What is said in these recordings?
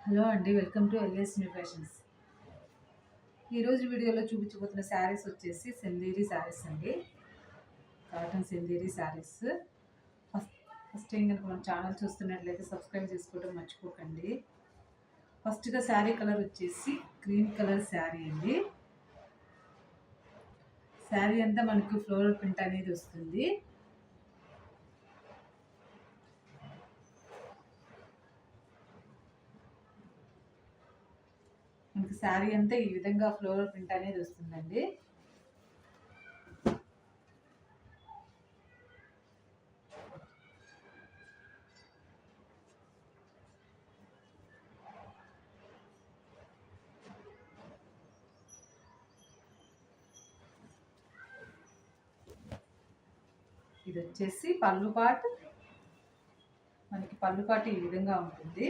Hello అండి, welcome to L S new fashions. ఈరోజు వీడియోలో చూపించబోతున్న శారీస్ వచ్చేసి చందేరి శారీస్ అండి. Cotton Chanderi saris. First time కనుక మన ఛానల్ చూస్తున్నట్లయితే సబ్స్క్రైబ్ చేసుకోవడం మర్చిపోకండి. ఫస్ట్గా శారీ కలర్ వచ్చేసి గ్రీన్ కలర్ శారీ అండి. శారీ అంతా మనకు ఫ్లోరల్ ప్రింట్ అనేది వస్తుంది. మనకి శారీ అంతా ఈ విధంగా ఫ్లోరల్ ప్రింట్ అనేది వస్తుందండి. ఇది వచ్చేసి పళ్ళు పాటు. మనకి పళ్ళు పాటు ఈ విధంగా ఉంటుంది.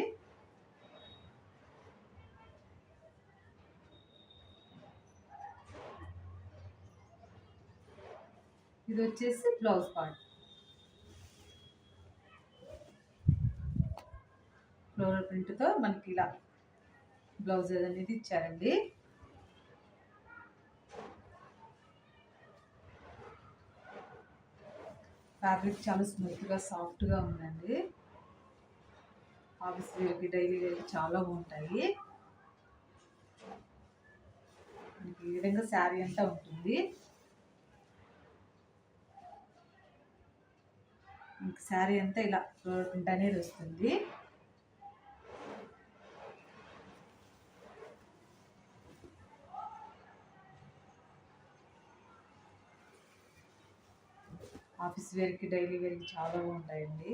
ఇది వచ్చేసి బ్లౌజ్ పార్ట్. ఫ్లోరల్ ప్రింట్తో మనకి ఇలా బ్లౌజ్ అనేది ఇచ్చారండి. ఫ్యాబ్రిక్ చాలా స్మూత్గా సాఫ్ట్గా ఉందండి. ఆఫీస్ వేర్కి డైలీ వేర్కి చాలా బాగుంటాయి. మనకి ఈ విధంగా శారీ అంతా ఉంటుంది. మనకి శారీ అంతా ఇలా ఫ్లోరల్ ప్రింట్ అనేది వస్తుంది. ఆఫీస్ వేర్కి డైలీ వేర్కి చాలా బాగుంటాయండి.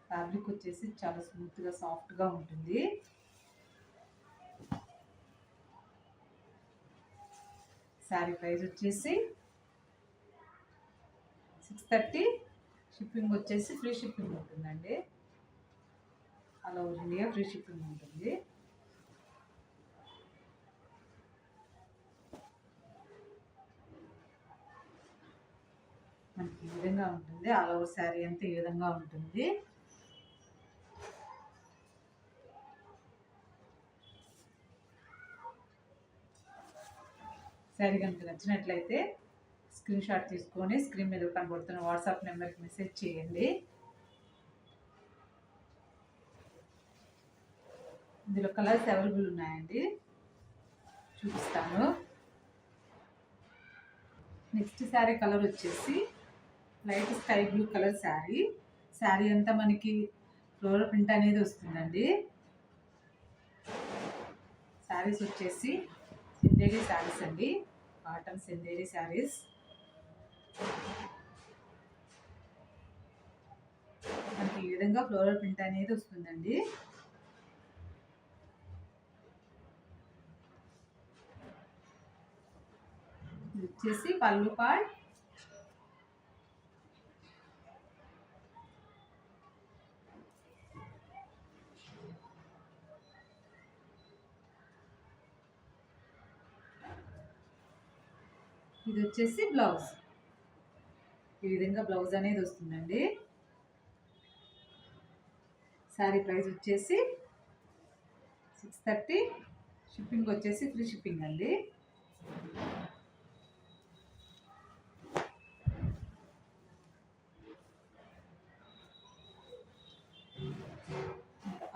ఫ్యాబ్రిక్ వచ్చేసి చాలా స్మూత్గా సాఫ్ట్గా ఉంటుంది. శారీ ప్రైస్ వచ్చేసి 630. షిప్పింగ్ వచ్చేసి ఫ్రీ షిప్పింగ్ ఉంటుందండి. All over India free shipping ఉంటుంది. మనకి ఈ విధంగా ఉంటుంది. ఆల్ ఓవర్ శారీ అంతా ఈ విధంగా ఉంటుంది. శారీ కనుక నచ్చినట్లయితే స్క్రీన్ షాట్ తీసుకొని స్క్రీన్ మీద కనబడుతున్న వాట్సాప్ నెంబర్కి మెసేజ్ చేయండి. ఇందులో కలర్స్ అవైలబుల్ ఉన్నాయండి, చూపిస్తాను. నెక్స్ట్ శారీ కలర్ వచ్చేసి light sky blue colour sari. Sari అంతా మనకి ఫ్లోరల్ ప్రింట్ అనేది వస్తుందండి. శారీస్ వచ్చేసి చందేరి శారీస్ అండి, కాటన్ చందేరి శారీస్. మనకి ఈ విధంగా ఫ్లోరల్ ప్రింట్ అనేది వస్తుందండి. ఇది వచ్చేసి పళ్ళు పార్ట్. ఇది వచ్చేసి బ్లౌజ్. ఈ విధంగా బ్లౌజ్ అనేది వస్తుందండి. శారీ ప్రైస్ వచ్చేసి 630. షిప్పింగ్ వచ్చేసి ఫ్రీ షిప్పింగ్ అండి.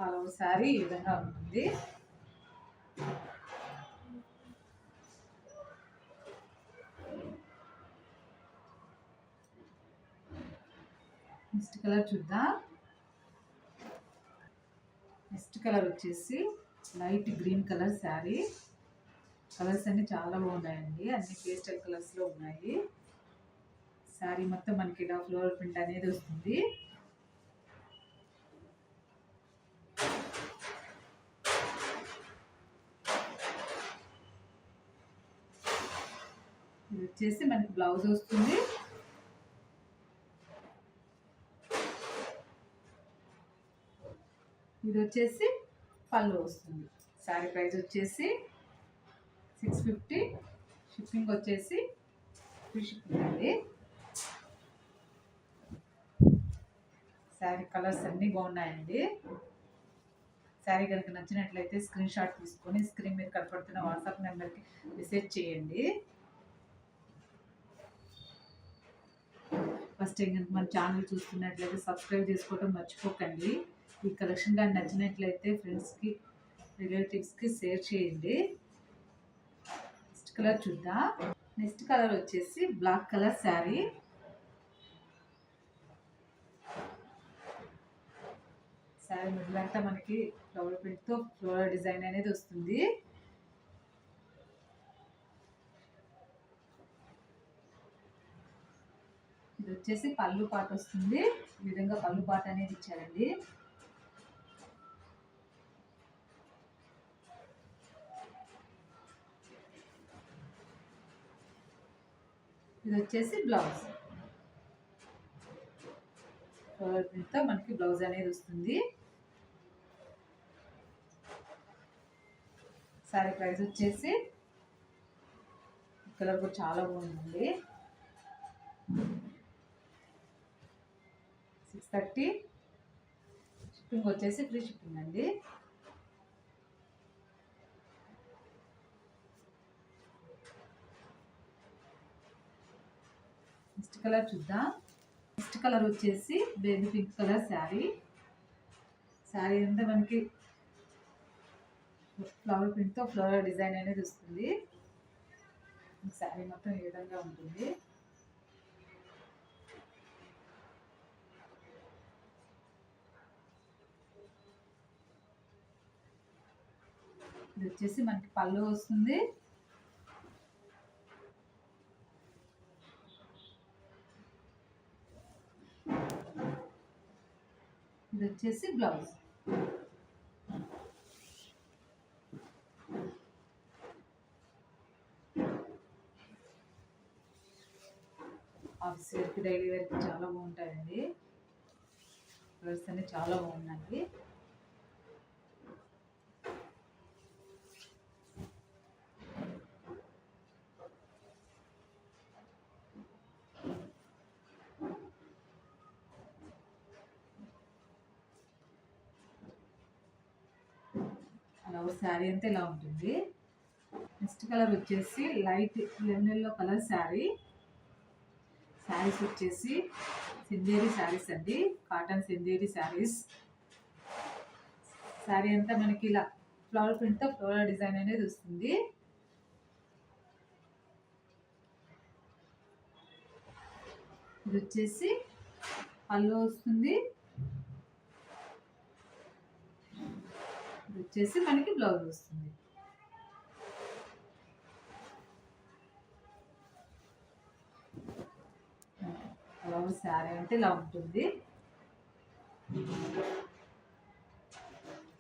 ఆల్ ఓవర్ శారీ ఈ విధంగా ఉంటుంది. నెక్స్ట్ కలర్ చూద్దాం. నెక్స్ట్ కలర్ వచ్చేసి light green colour sari. Colours అన్నీ చాలా బాగున్నాయండి, అన్ని పేస్టల్ కలర్స్లో ఉన్నాయి. శారీ మొత్తం మనకి ఇలా ఫ్లోరల్ ప్రింట్ అనేది వస్తుంది. ఇది వచ్చేసి మనకి బ్లౌజ్ వస్తుంది. ఇది వచ్చేసి పళ్ళు వస్తుంది. శారీ ప్రైస్ వచ్చేసి 650. షిప్పింగ్ వచ్చేసి ఫ్రీ షిప్పింగ్ అండి. శారీ కలర్స్ అన్నీ బాగున్నాయండి. శారీ కనుక నచ్చినట్లయితే స్క్రీన్ షాట్ తీసుకొని స్క్రీన్ మీద కనపడుతున్న వాట్సాప్ నెంబర్కి మెసేజ్ చేయండి. ఫస్ట్ టైం కనుక మన ఛానల్ చూస్తున్నట్లయితే సబ్స్క్రైబ్ చేసుకోవడం మర్చిపోకండి. ఈ కలెక్షన్ కానీ నచ్చినట్లయితే ఫ్రెండ్స్కి రిలేటివ్స్కి షేర్ చేయండి. నెక్స్ట్ కలర్ చూద్దాం. నెక్స్ట్ కలర్ వచ్చేసి black colour sari. Sari middle అంతా మనకి ఫ్లవర్ ప్రింట్తో ఫ్లోరల్ డిజైన్ అనేది వస్తుంది. ఇది వచ్చేసి పళ్ళు పాట వస్తుంది. ఈ విధంగా పళ్ళు పాట అనేది ఇచ్చారండి. ఇది వచ్చేసి బ్లౌజ్. ఫ్లవర్ ప్రింట్తో మనకి బ్లౌజ్ అనేది వస్తుంది. శారీ ప్రైస్ వచ్చేసి కలర్ కూడా చాలా బాగుందండి. 630. షిప్పింగ్ వచ్చేసి ఫ్రీ షిప్పింగ్ అండి. నెక్స్ట్ కలర్ చూద్దాం. నెక్స్ట్ కలర్ వచ్చేసి baby pink colour sari. Sari అంతా మనకి ఫ్లవర్ ప్రింట్తో ఫ్లవర్ డిజైన్ అనేది వస్తుంది. శారీ మొత్తం ఈ విధంగా ఉంటుంది. ఇది వచ్చేసి మనకి పళ్ళు వస్తుంది. ఇది వచ్చేసి బ్లౌజ్. ఆఫీస్ వేర్కి డైలీ వేర్కి చాలా బాగుంటాయండి. కలర్స్ అన్ని చాలా బాగున్నాయి. శారీ అంతా ఇలా ఉంటుంది. నెక్స్ట్ కలర్ వచ్చేసి light lemon yellow colour sari. Saris వచ్చేసి సింధేరి శారీస్ అండి, కాటన్ సింధేరి శారీస్. శారీ అంతా మనకి ఇలా ఫ్లవర్ ప్రింట్తో ఫ్లోరల్ డిజైన్ అనేది వస్తుంది. ఇది వచ్చేసి పళ్ళు వస్తుంది. ఇది వచ్చేసి మనకి బ్లౌజ్ వస్తుంది. బ్లౌజ్ శారీ అంటే ఇలా ఉంటుంది.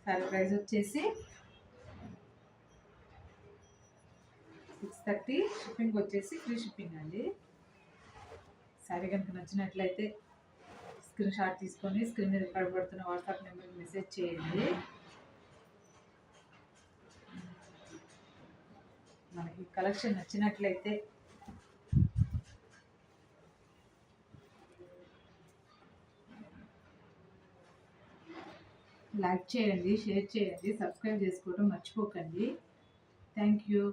శారీ ప్రైస్ వచ్చేసి 630. షిప్పింగ్ వచ్చేసి ఫ్రీ షిప్పింగ్ అండి. శారీ కనుక నచ్చినట్లయితే స్క్రీన్ షాట్ తీసుకొని స్క్రీన్ మీద కనబడుతున్న వాట్సాప్ నెంబర్కి మెసేజ్ చేయండి. మనకి కలెక్షన్ నచ్చినట్లయితే లైక్ చేయండి, షేర్ చేయండి, సబ్స్క్రైబ్ చేసుకోవడం మర్చిపోకండి. Thank you.